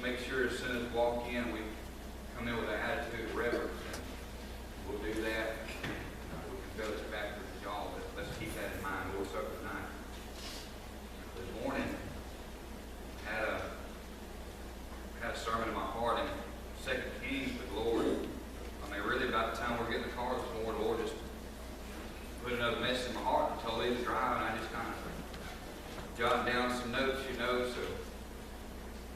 make sure as soon as we walk in, we come in with an attitude of reverence. And we'll do that. We can go this backwards with y'all, but let's keep that in mind. Lord's Supper tonight. This morning, had a sermon in my heart in 2 Kings, but Lord, I mean, really about the time we're getting the car this morning, Lord just put another message in my heart and told me to drive, and I just kind of jotted down some notes, so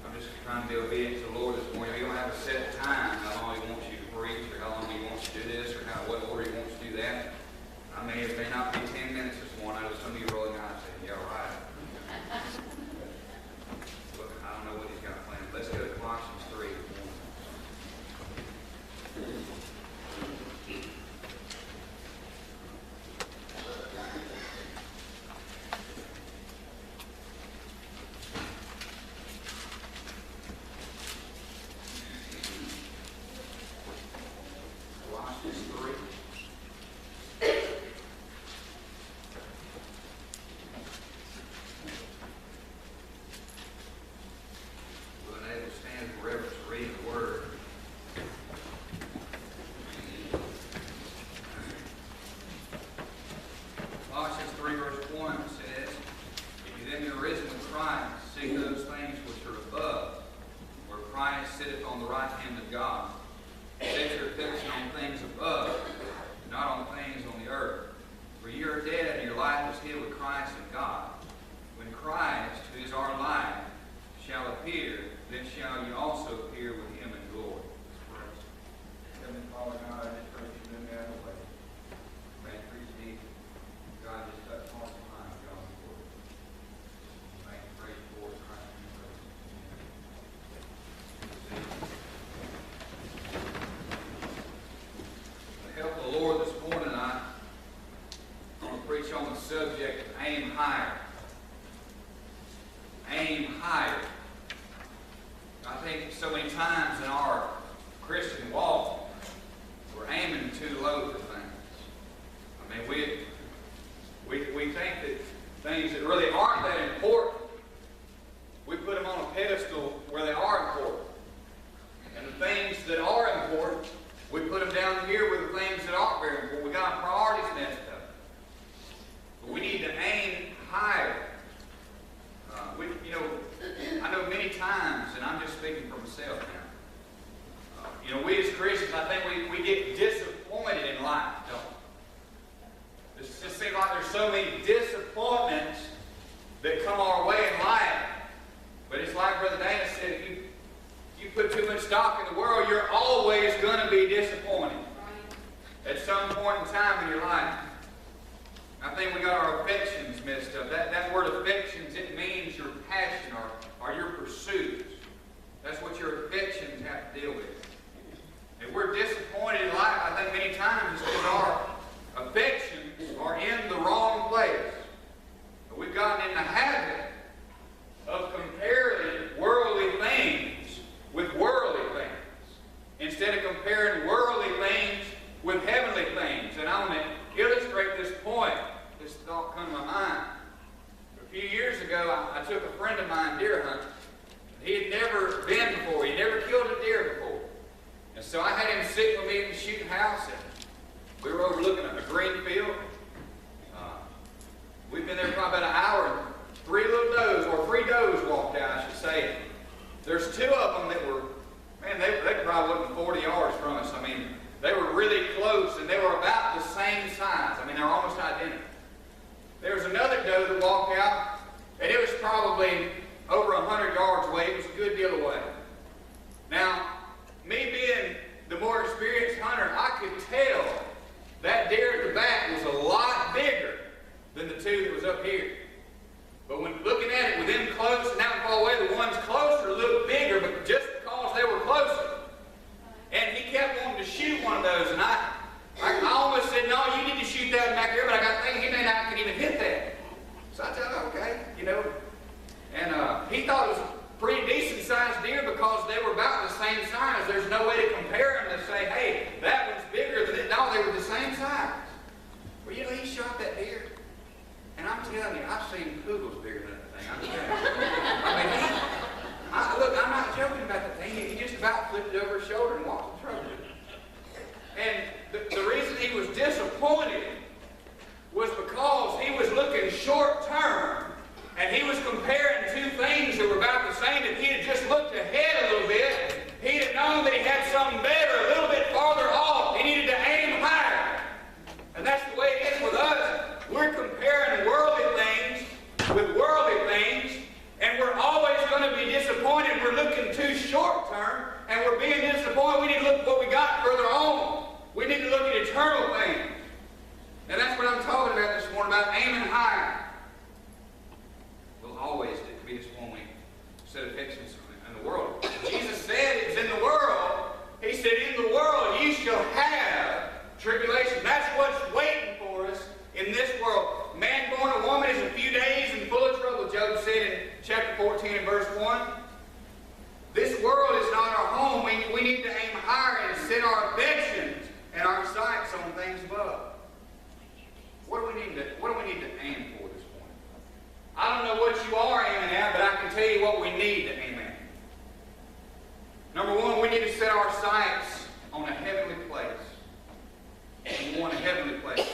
I'm just trying to be obedient to the Lord this morning. You don't have a set time how long He wants you to preach, or how long He wants you to do this, or what order He wants you to do that. I mean, it may not be 10 minutes this morning. I know some of you rolling eyes saying, yeah, right. Look, I don't know what He's got planned. Let's go to Colossians 3 this morning. Subject, aim higher. Aim higher. I think so many times in our Christian walk, we're aiming too low for things. I mean, we think that things that really aren't that important, we put them on a pedestal where they are important. And the things that are important, we put them down here with the things that aren't very important. We got our priorities messed up. We need to aim higher. I know many times, and I'm just speaking for myself now, we as Christians, I think we get disappointed in life, don't we? It just seems like there's so many disappointments that come our way in life. But it's like Brother Dana said, if you put too much stock in the world, you're always going to be disappointed at some point in time in your life. I think we got our affections messed up. That word affections, it means your passion or your pursuits. That's what your affections have to deal with. If we're disappointed in life, I think many times it's because our affections are in the wrong place. We've gotten in the habit of comparing worldly things with worldly things instead of comparing worldly things with heavenly things. And I want to illustrate this point. This thought come to my mind. A few years ago, I took a friend of mine deer hunting. He had never been before. He never killed a deer before. And so I had him sit with me in the shooting house, and we were overlooking a green field. We'd been there for about an hour, and three does walked out, I should say. There's two of them that were, man, they probably wasn't 40 yards from us. I mean, they were really close, and they were about the same size. I mean, they were almost identical. There was another doe that walked out, and it was probably over 100 yards away. It was a good deal away. Now, me being the more experienced hunter, I could tell that deer at the back was a lot bigger than the two that was up here. But when looking at it with them close and that far away, the ones closer looked bigger, but just because they were closer. And he kept wanting to shoot one of those, and I almost said, no, you need to shoot that back there, but I got thinking he may not can even hit that. So I told him, okay, And he thought it was a pretty decent sized deer because they were about the same things above. What do we need to aim for this morning? I don't know what you are aiming at, but I can tell you what we need to aim at. Number one, we need to set our sights on a heavenly place. We want a heavenly place.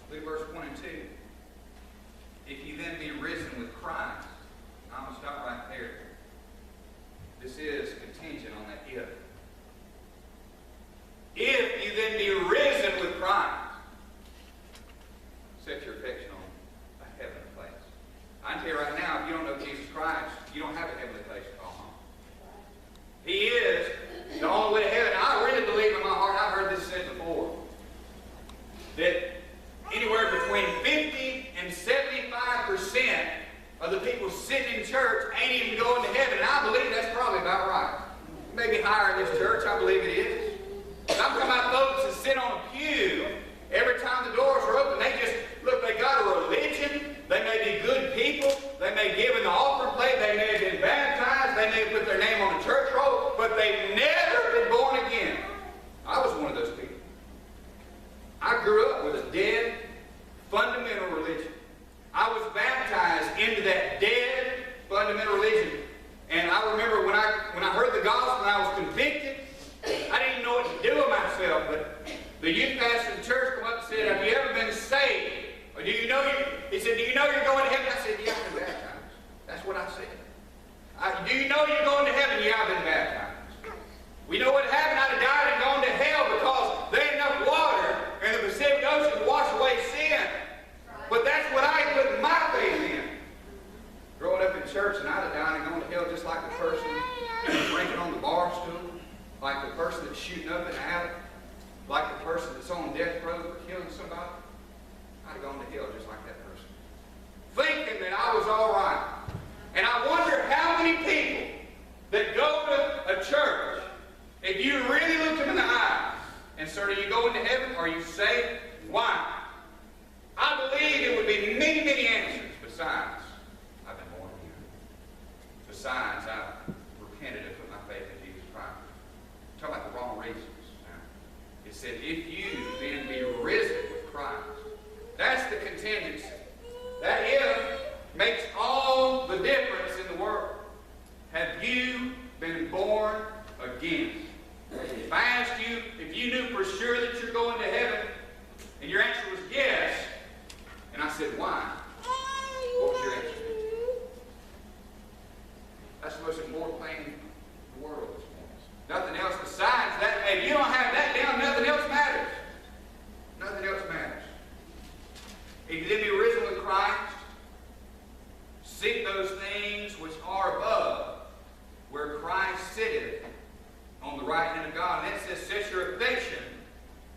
Look at verse 1 and 2. If you then be risen with Christ, I'm going to stop right there. This is contingent on that if. If you then be risen with Christ, set your affection on a heavenly place. I can tell you right now, if you don't know Jesus Christ, you don't have a heavenly place to call home. He is the only way to heaven. I really believe in my heart, I've heard this said before, that anywhere between 50 and 75% of the people sitting in church ain't even going to heaven. And I believe that's probably about right. Maybe higher in this church, I believe it is. But I'm talking about folks that sit on a pew every time the doors are open. They just, look, they got a religion. They may be good people. They may give in the offering plate. They may have been baptized. They may have put their name on the church roll. But they've never been born again. I was one of those people. I grew up with a dead, fundamental religion. I was baptized into that dead, fundamental religion. And I remember when I heard the gospel and I was convicted, I didn't even know what to do with myself. But the youth pastor of the church come up and said, have you ever been saved? Or do you know he said, do you know you're going to heaven? I said, yeah, I've been baptized. That's what I said. Do you know you're going to heaven? Yeah, I've been baptized. We know what happened. I'd have died and gone to hell because there ain't enough water in the Pacific Ocean to wash away sin. But that's what I put my faith in. Growing up in church, and I'd have died and gone to hell just like the person drinking on the bar stool, like the person that's shooting up in the alley, like the person that's on death row for killing somebody. I'd have gone to hell just like that person. Thinking that I was all right. And I wonder how many people that go to a church, if you really look them in the eyes and say, are you going to heaven? Are you saved? Why? I believe it would be many, many answers besides, I've been born again. Besides, I've repented and put my faith in Jesus Christ. I'm talking about the wrong reasons. It said, if you then be risen with Christ. That's the contingency. That if makes all the difference in the world. Have you been born again? If I asked you, if you knew for sure that you're going to heaven, and your answer was yes, and I said, why? What was your answer? That's the most important thing in the world this morning. Nothing else besides that. If you don't have that down, nothing else matters. Nothing else matters. If you then be risen with Christ, seek those things which are above, where Christ sitteth on the right hand of God. And it says, set your affection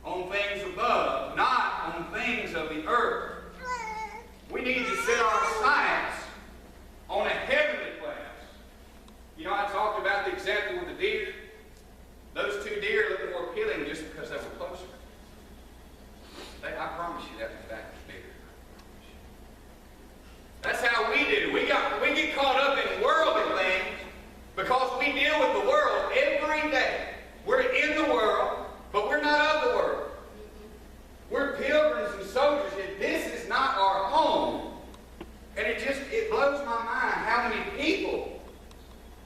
on things above, not on things of the earth. We need to set our sights on a heavenly place. You know, I talked about the example with the deer. Those two deer looked more appealing just because they were closer. I promise you that was back to deer. That's how we do. We get caught up in worldly things because we deal with the world every day. We're in the world, but we're not of the world. We're pilgrims and soldiers, and this is not our home. And it blows my mind how many people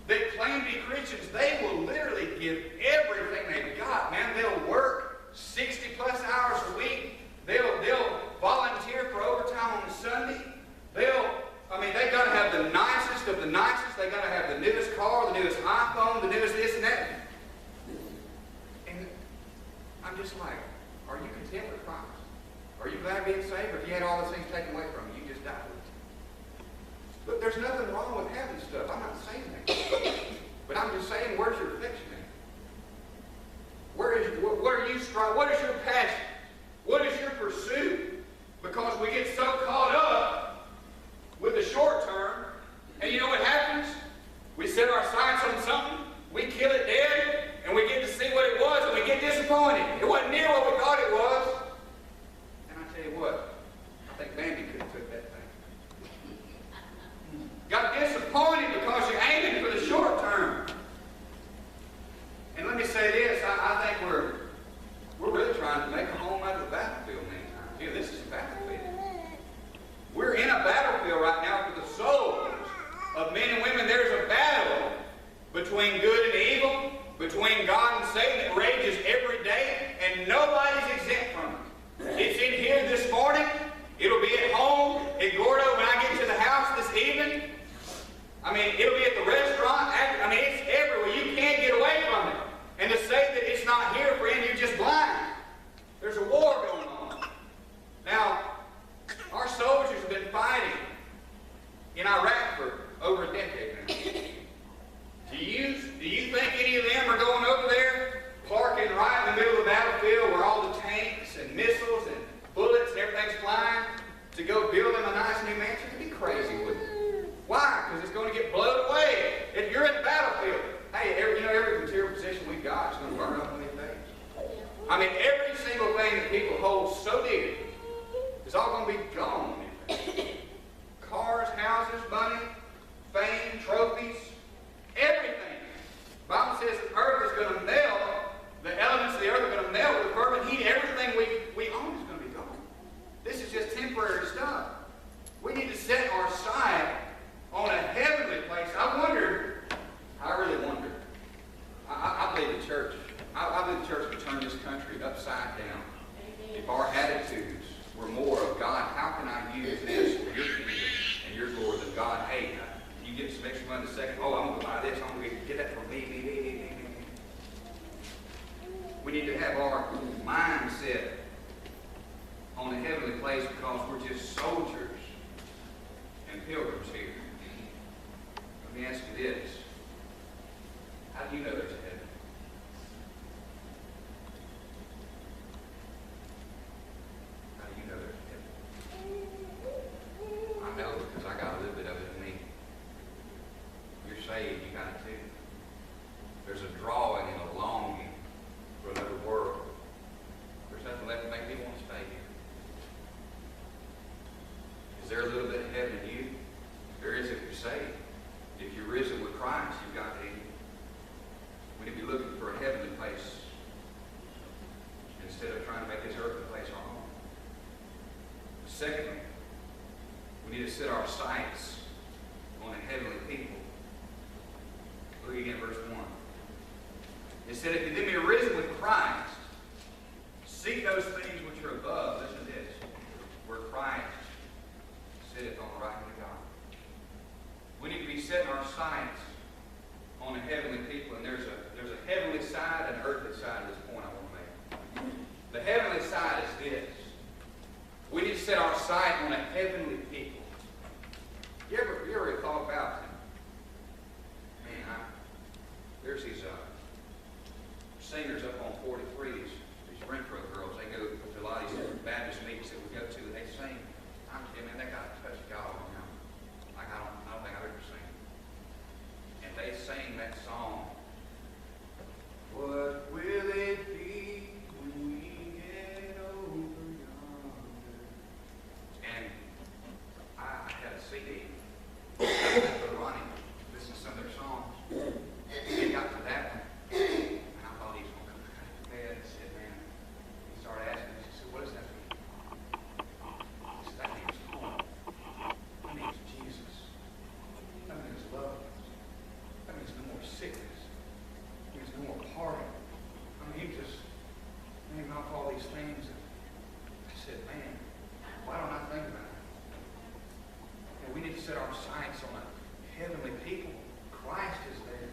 that claim to be Christians, they will literally give everything they've got. Man, they'll work 60 plus hours a week. They'll volunteer for overtime on Sunday. They got to have the nicest of the nicest. They got to have the newest car, the newest iPhone, the newest this and that. And I'm just like, are you content with Christ? Are you glad being saved? Or if you had all those things taken away from you, you just died with it? Look, there's nothing wrong with having stuff. I'm not saying that. But I'm just saying, where's your affection at? What is your passion? What is your pursuit? Because we get so caught up with the short term, and you know what happens? We set our sights on something, we kill it dead, and we get to see what it was, and we get disappointed. It wasn't near what we thought it was. And I tell you what, I think Bambi could have took that thing. Got disappointed because you're aiming for the short term. And let me say this, I think we're really trying all going to be gone. Cars, houses, money, fame, trophies, everything. The Bible says the earth is going to melt. The elements of the earth are going to melt with fervent heat. Everything we own is going to be gone. This is just temporary stuff. We need to set our sight on a heavenly place. I really wonder. I believe the church. I believe the church would turn this country upside down if our attitudes were more of God. How can I use this for your kingdom and your glory than God? Hey, you get some extra money in a second. Oh, I'm going to buy this. I'm going to get that for me. We need to have our mindset on a heavenly place because we're just soldiers and pilgrims here. Let me ask you this. How do you know there's a heaven? How do you know there's a heaven? I know because I got a little bit of it in me. You're saved, you got it too. There's a drawing and a longing for another world. There's nothing left to make me want to stay here. Is there a little bit of heaven in you? There is if you're saved. If you're risen with Christ, you've got heaven. We need to be looking for a heavenly place instead of trying to make this earthly place our home. Secondly, we need to set our sights on a heavenly people. Look again at verse 1. It said, if you then be risen with Christ, seek those things which are above. Listen to this. Where Christ sitteth on the right hand of God. We need to be setting our sights on a heavenly people, and there's a heavenly side and an earthly side of this point I want to make. The heavenly side is this. We need to set our sight on a heavenly people. You ever thought about them? Man, there's these singers up on 43, these Renfro girls. They go to a lot of these Baptist meetings that we go to, and they sing. I'm telling you, man, they got to touch God on them. Like I don't think I've ever seen. And they sing that song. What will it be when we get over yonder? And I had a CD. I put Ronnie listen to some of their songs. He got to that one. And I thought he was going to come back to bed and said, man, he started asking me, he said, what does that mean? He said, that means home. That means Jesus. That means love. That means no more sickness. That means no more parting. I mean, he just named off all these things. And I said, man, why don't I think about it? And we need to set our sights on a heavenly people. Christ is there.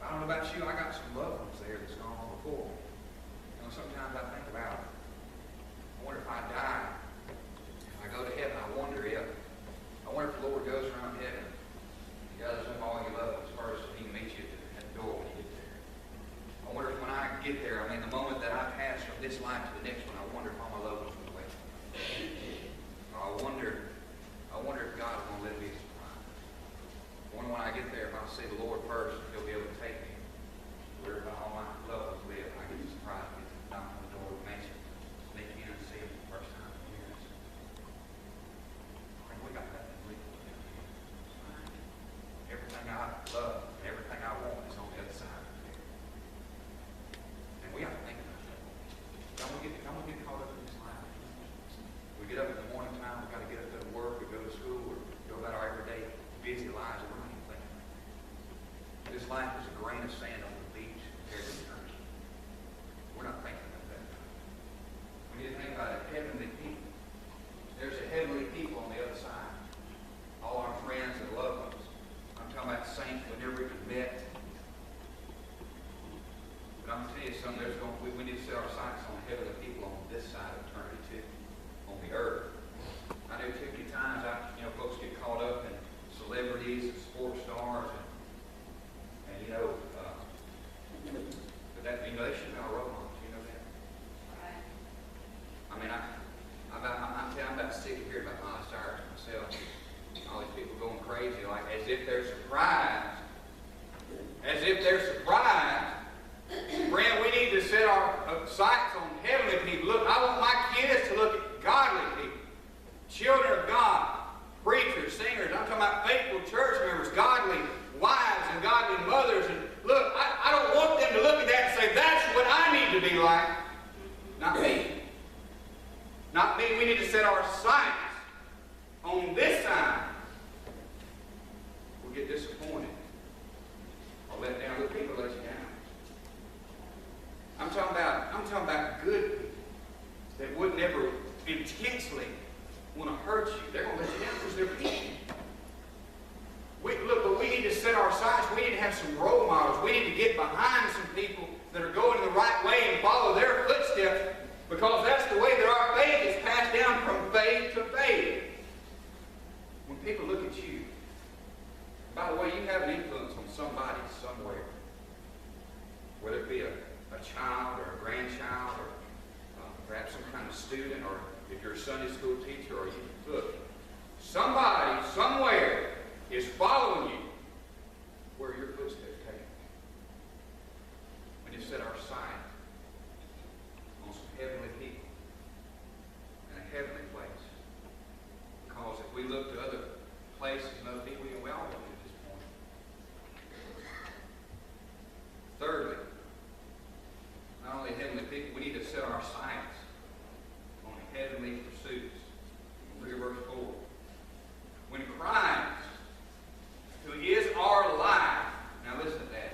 I don't know about you, I got some loved ones there that's gone on before. You know, sometimes I think about, I wonder if I die, if I go to heaven, I wonder if the Lord goes around heaven, he gathers up all your loved ones first, and he meets you at the door when you get there. I wonder if when I get there, I mean, the moment that I pass from this life to the next one, I wonder if all my loved ones will wait. I wonder if God is going to let me surprise. I wonder when I get there, if I'll see the Lord first, he'll be able to take me where all my loved ones live. I get to surprise me, knock on the door of the mansion, sneak in and see him for the first time in years. I think we got that in legal. Everything I love, everything I want is on the other side of here. And we got to think about that. Don't we get caught up in this life? We get up in the morning time, we've got to get up to work, or go to school, or go about our everyday busy lives, and we're not even thinking. This life is a grain of sand on the beach compared to eternity. We're not thinking about that. We need to think about a heavenly people. There's a heavenly people on the other side. All our friends and loved ones. I'm talking about saints we never even met. But I'm going to tell you something. We need to set our sights on heavenly people on this side of eternity too, on the earth. I know too many times, folks get caught up in celebrities and sports stars, and but that they should be our role models. You know that? Right. I mean, I'm about sick of hearing about Miley Cyrus myself. All these people going crazy, like as if they're surprised. As if they're surprised. Friend, we need to set our sights on heavenly people. Look, I want my kids to look at godly people. intensely want to hurt you, they're going to let you down because they're people. Look, but we need to set our sights. We need to have some role models. We need to get behind some people that are going the right way and follow their footsteps, because that's the way that our faith is passed down from faith to faith. When people look at you, by the way, you have an influence on somebody somewhere, whether it be a child or a grandchild or perhaps some kind of student, or if you're a Sunday school teacher, or you look, somebody somewhere is following you where your footsteps take you. We need to set our sight on some heavenly people in a heavenly place. Because if we look to other places and other people, we all know at this point. Thirdly, not only heavenly people, we need to set our sights on heavenly pursuits. Look at verse 4. When Christ, who is our life, now listen to that.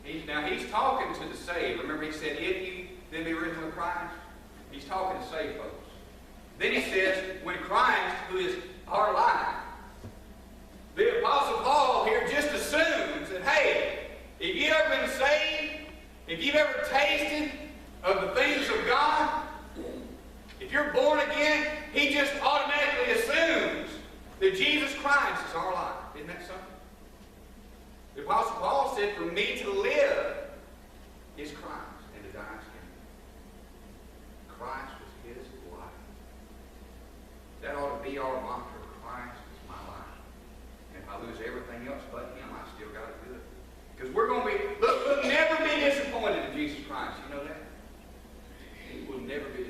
He's talking to the saved. Remember he said, if you then be risen with Christ? He's talking to saved folks. Then he says, when Christ, who is our life. The Apostle Paul here just assumes that, hey, if you've ever been saved, if you've ever tasted of the things of God, if you're born again, he just automatically assumes that Jesus Christ is our life. Isn't that something? The Apostle Paul said, for me to live is Christ, and to die is gain. Christ was his life. That ought to be our mantra. Christ is my life. And if I lose everything else but him, I still got it good. Because we're going to be, look, we'll never be disappointed in Jesus Christ. You know that? We'll never be